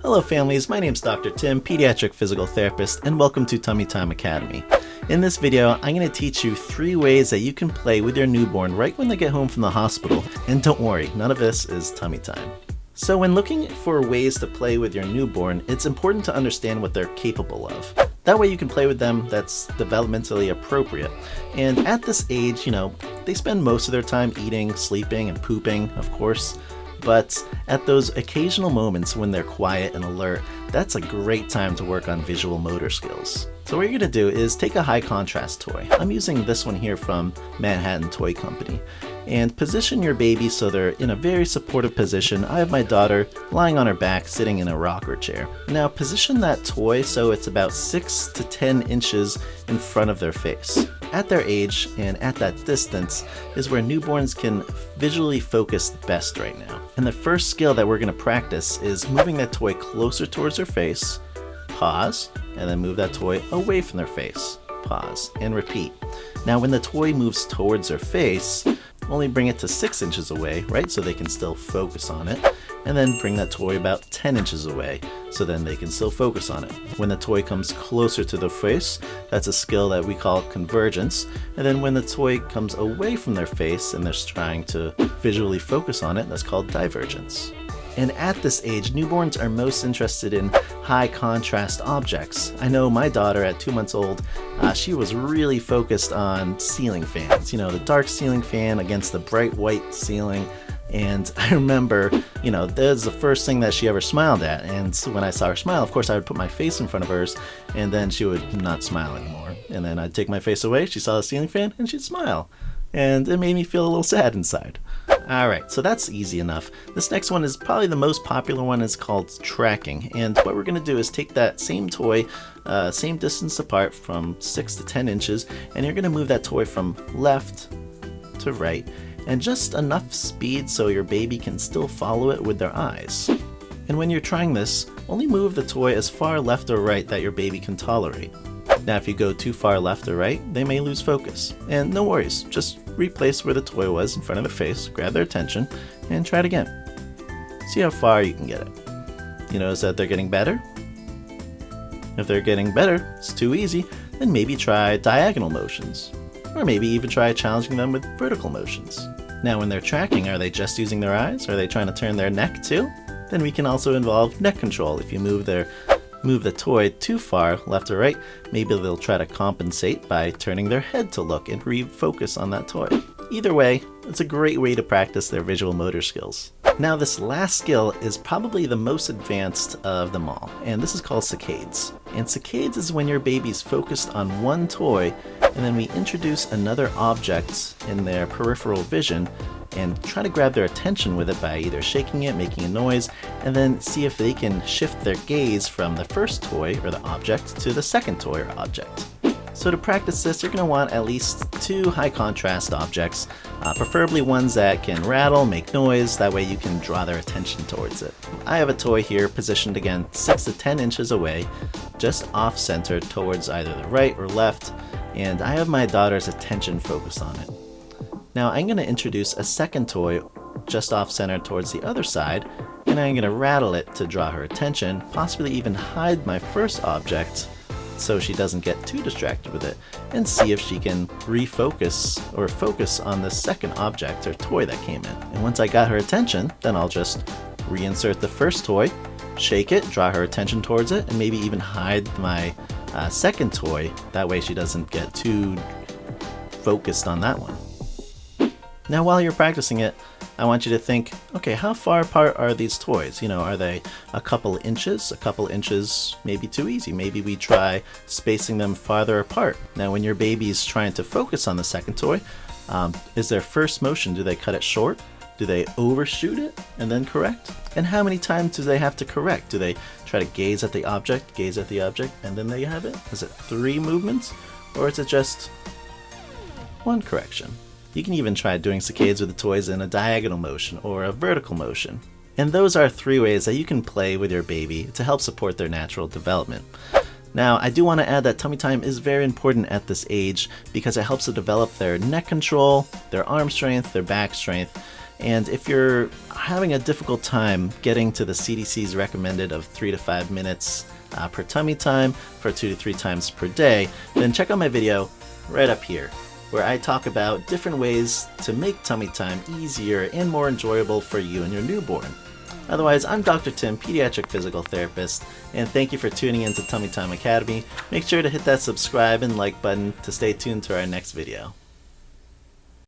Hello families, my name is Dr. Tim, pediatric physical therapist, and welcome to Tummy Time Academy. In this video, I'm going to teach you 3 ways that you can play with your newborn right when they get home from the hospital. And don't worry, none of this is tummy time. So when looking for ways to play with your newborn, it's important to understand what they're capable of. That way you can play with them that's developmentally appropriate. And at this age, they spend most of their time eating, sleeping, and pooping, of course. But at those occasional moments when they're quiet and alert, that's a great time to work on visual motor skills. So what you're going to do is take a high contrast toy. I'm using this one here from Manhattan Toy Company. And position your baby so they're in a very supportive position. I have my daughter lying on her back sitting in a rocker chair. Now position that toy so it's about 6 to 10 inches in front of their face. At their age and at that distance is where newborns can visually focus best right now. And the first skill that we're going to practice is moving that toy closer towards their face, pause, and then move that toy away from their face, pause, and repeat. Now when the toy moves towards their face, only bring it to 6 inches away, right, so they can still focus on it, and then bring that toy about 10 inches away, so then they can still focus on it. When the toy comes closer to the face, that's a skill that we call convergence, and then when the toy comes away from their face and they're trying to visually focus on it, that's called divergence. And at this age, newborns are most interested in high contrast objects. I know my daughter at 2 months old, she was really focused on ceiling fans. The dark ceiling fan against the bright white ceiling. And I remember, that's the first thing that she ever smiled at. And so when I saw her smile, of course, I would put my face in front of hers, and then she would not smile anymore. And then I'd take my face away, she saw the ceiling fan, and she'd smile. And it made me feel a little sad inside. Alright, so that's easy enough. This next one is probably the most popular one. It's called tracking. And what we're going to do is take that same toy, same distance apart from 6 to 10 inches, and you're going to move that toy from left to right, and just enough speed so your baby can still follow it with their eyes. And when you're trying this, only move the toy as far left or right that your baby can tolerate. Now if you go too far left or right, they may lose focus. And no worries, just replace where the toy was in front of their face, grab their attention, and try it again. See how far you can get it. You notice that they're getting better? If they're getting better, it's too easy, then maybe try diagonal motions. Or maybe even try challenging them with vertical motions. Now when they're tracking, are they just using their eyes? Are they trying to turn their neck too? Then we can also involve neck control. If you move the toy too far left or right, maybe they'll try to compensate by turning their head to look and refocus on that toy. Either way, it's a great way to practice their visual motor skills. Now this last skill is probably the most advanced of them all, and this is called saccades. And saccades is when your baby's focused on one toy, and then we introduce another object in their peripheral vision and try to grab their attention with it by either shaking it, making a noise, and then see if they can shift their gaze from the first toy or the object to the second toy or object. So to practice this, you're going to want at least 2 high contrast objects, preferably ones that can rattle, make noise, that way you can draw their attention towards it. I have a toy here positioned again 6 to 10 inches away, just off center towards either the right or left, and I have my daughter's attention focused on it. Now I'm going to introduce a second toy just off center towards the other side, and I'm going to rattle it to draw her attention, possibly even hide my first object so she doesn't get too distracted with it, and see if she can refocus or focus on the second object or toy that came in. And once I got her attention, then I'll just reinsert the first toy, shake it, draw her attention towards it, and maybe even hide my second toy. That way she doesn't get too focused on that one. Now while you're practicing it, I want you to think, okay, how far apart are these toys? Are they a couple inches? A couple inches may be too easy. Maybe we try spacing them farther apart. Now when your baby's trying to focus on the second toy, is their first motion, do they cut it short? Do they overshoot it and then correct? And how many times do they have to correct? Do they try to gaze at the object, and then they have it? Is it 3 movements? Or is it just 1 correction? You can even try doing saccades with the toys in a diagonal motion or a vertical motion. And those are 3 ways that you can play with your baby to help support their natural development. Now, I do want to add that tummy time is very important at this age because it helps to develop their neck control, their arm strength, their back strength, And if you're having a difficult time getting to the CDC's recommended of 3 to 5 minutes per tummy time for 2 to 3 times per day, then check out my video right up here, where I talk about different ways to make tummy time easier and more enjoyable for you and your newborn. Otherwise, I'm Dr. Tim, pediatric physical therapist, and thank you for tuning in to Tummy Time Academy. Make sure to hit that subscribe and like button to stay tuned to our next video.